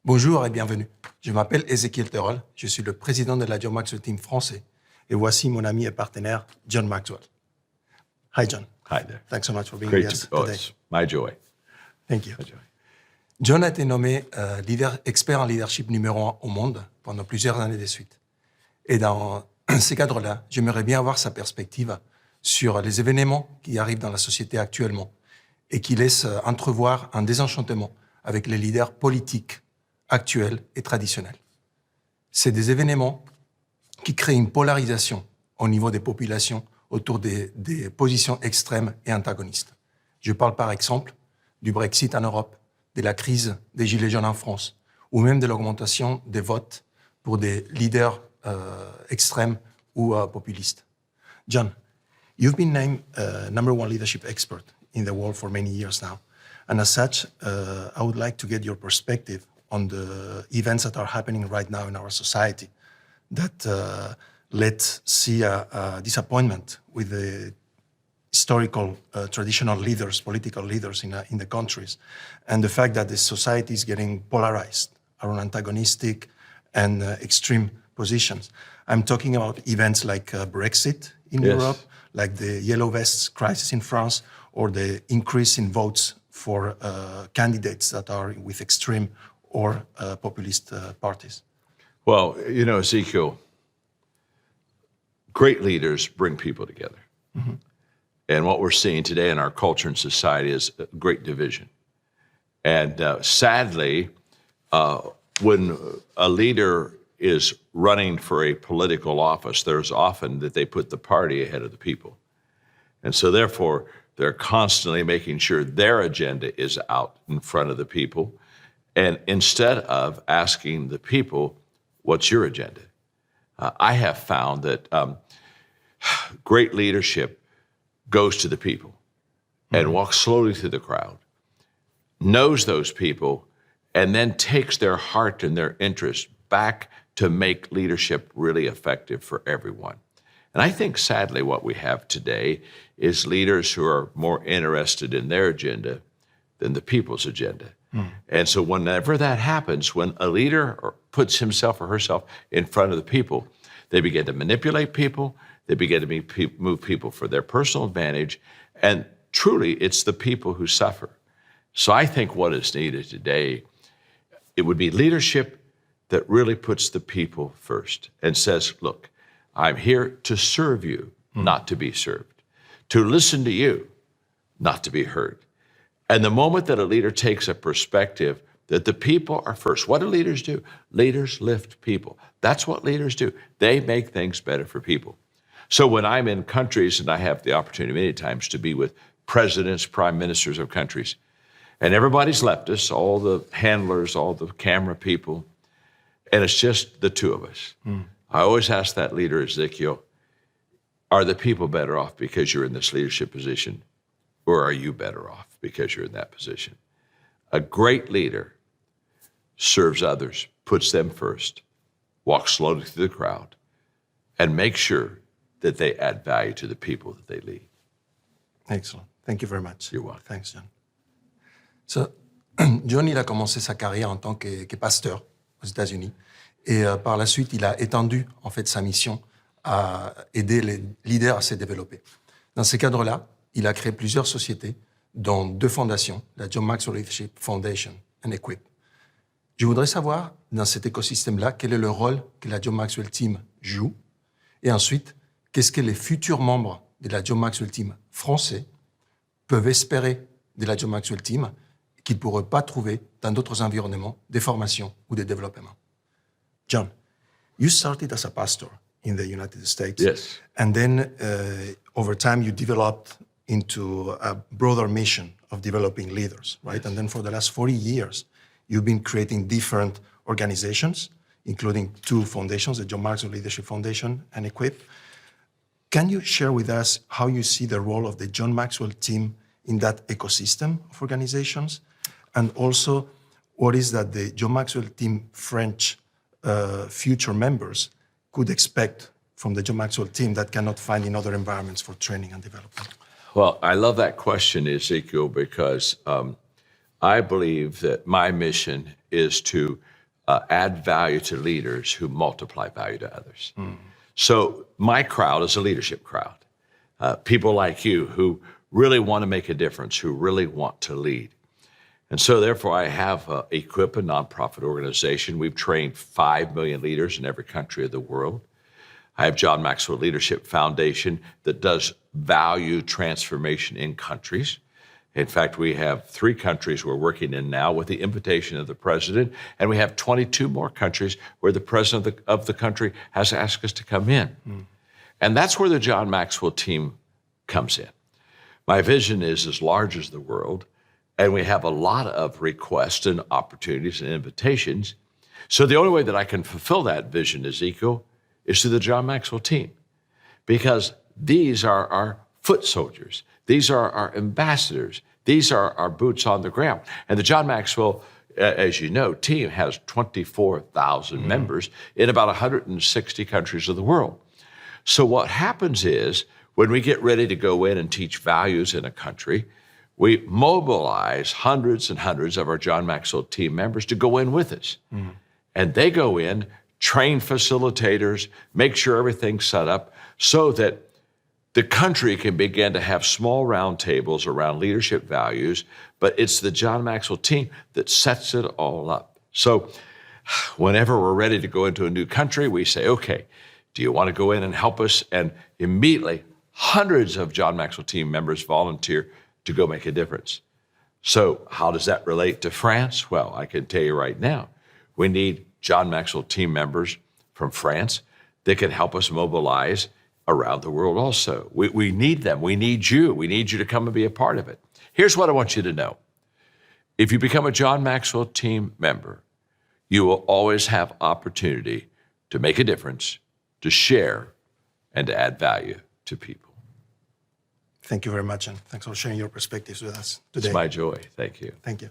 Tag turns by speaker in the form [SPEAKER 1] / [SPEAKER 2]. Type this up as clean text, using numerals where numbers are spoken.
[SPEAKER 1] Bonjour et bienvenue. Je m'appelle Ezequiel Terol, je suis le président de la John Maxwell Team français et voici mon ami et partenaire John Maxwell. Hi John.
[SPEAKER 2] Hi there.
[SPEAKER 1] Thanks so much for being
[SPEAKER 2] Great
[SPEAKER 1] with us
[SPEAKER 2] to,
[SPEAKER 1] today.
[SPEAKER 2] it's my joy.
[SPEAKER 1] Thank you.
[SPEAKER 2] My joy.
[SPEAKER 1] John a été nommé expert en leadership numéro 1 au monde pendant plusieurs années de suite. Et dans ces cadres-là, j'aimerais bien avoir sa perspective sur les événements qui arrivent dans la société actuellement et qui laissent entrevoir un désenchantement avec les leaders politiques actuels et traditionnels. C'est des événements qui créent une polarisation au niveau des populations autour des positions extrêmes et antagonistes. Je parle par exemple du Brexit en Europe, de la crise des Gilets jaunes en France, ou même de l'augmentation des votes pour des leaders extrêmes ou populistes. John, you've been named #1 leadership expert in the world for many years now. And as such, I would like to get your perspective on the events that are happening right now in our society that let's see a disappointment with the historical traditional leaders, political leaders in the countries, and the fact that the society is getting polarized around antagonistic and extreme positions. I'm talking about events like Brexit in Europe, like the Yellow Vests crisis in France, or the increase in votes for candidates that are with extreme or populist parties.
[SPEAKER 2] Well, you know, Ezekiel, great leaders bring people together. Mm-hmm. And what we're seeing today in our culture and society is a great division. And sadly, when a leader is running for a political office, there's often that they put the party ahead of the people. And so therefore, they're constantly making sure their agenda is out in front of the people. And instead of asking the people, what's your agenda? I have found that great leadership goes to the people and walks slowly through the crowd, knows those people, and then takes their heart and their interest back to make leadership really effective for everyone. And I think, sadly, what we have today is leaders who are more interested in their agenda than the people's agenda. And so whenever that happens, when a leader puts himself or herself in front of the people, they begin to manipulate people, they begin to move people for their personal advantage, and truly, it's the people who suffer. So I think what is needed today, it would be leadership that really puts the people first and says, look, I'm here to serve you, not to be served, to listen to you, not to be heard. And the moment that a leader takes a perspective that the people are first, what do leaders do? Leaders lift people. That's what leaders do. They make things better for people. So when I'm in countries, and I have the opportunity many times to be with presidents, prime ministers of countries, and everybody's left us, all the handlers, all the camera people, and it's just the two of us. I always ask that leader, Ezequiel, are the people better off because you're in this leadership position, or are you better off because you're in that position? A great leader serves others, puts them first, walks slowly through the crowd, and makes sure that they add value to the people that they lead.
[SPEAKER 1] Excellent. Thank you very much.
[SPEAKER 2] You're welcome.
[SPEAKER 1] Thanks, John. So, John, il a commencé sa carrière en tant que pasteur aux États-Unis. Et par la suite, il a étendu en fait sa mission à aider les leaders à se développer. Dans ces cadres-là, il a créé plusieurs sociétés, dont 2 fondations, la John Maxwell Leadership Foundation et Equip. Je voudrais savoir, dans cet écosystème-là, quel est le rôle que la John Maxwell Team joue, et ensuite, qu'est-ce que les futurs membres de la John Maxwell Team français peuvent espérer de la John Maxwell Team qu'ils ne pourraient pas trouver dans d'autres environnements de formation ou de développement. John, you started as a pastor in the United States.
[SPEAKER 2] Yes.
[SPEAKER 1] And then over time you developed into a broader mission of developing leaders, right? Yes. And then for the last 40 years, you've been creating different organizations, including 2 foundations, the John Maxwell Leadership Foundation and Equip. Can you share with us how you see the role of the John Maxwell team in that ecosystem of organizations? And also, what is that the John Maxwell team French future members could expect from the John Maxwell team that cannot find in other environments for training and development?
[SPEAKER 2] Well, I love that question, Ezekiel, because I believe that my mission is to add value to leaders who multiply value to others. So my crowd is a leadership crowd. People like you who really want to make a difference, who really want to lead. And so therefore I have Equip, a nonprofit organization. We've trained 5 million leaders in every country of the world. I have John Maxwell Leadership Foundation that does value transformation in countries. In fact, we have 3 countries we're working in now with the invitation of the president, and we have 22 more countries where the president of the country has asked us to come in. And that's where the John Maxwell team comes in. My vision is as large as the world, and we have a lot of requests and opportunities and invitations. So the only way that I can fulfill that vision, Ezequiel, is through the John Maxwell team, because these are our foot soldiers. These are our ambassadors. These are our boots on the ground. And the John Maxwell, as you know, team has 24,000 members in about 160 countries of the world. So what happens is when we get ready to go in and teach values in a country, we mobilize hundreds and hundreds of our John Maxwell team members to go in with us. And they go in, train facilitators, make sure everything's set up so that the country can begin to have small roundtables around leadership values, but it's the John Maxwell team that sets it all up. So whenever we're ready to go into a new country, we say, okay, do you want to go in and help us? And immediately, hundreds of John Maxwell team members volunteer to go make a difference. So how does that relate to France? Well, I can tell you right now, we need John Maxwell team members from France that can help us mobilize around the world also. We need them. We need you. We need you to come and be a part of it. Here's what I want you to know. If you become a John Maxwell team member, you will always have opportunity to make a difference, to share, and to add value to people.
[SPEAKER 1] Thank you very much, and thanks for sharing your perspectives with us today.
[SPEAKER 2] It's my joy. Thank you.
[SPEAKER 1] Thank you.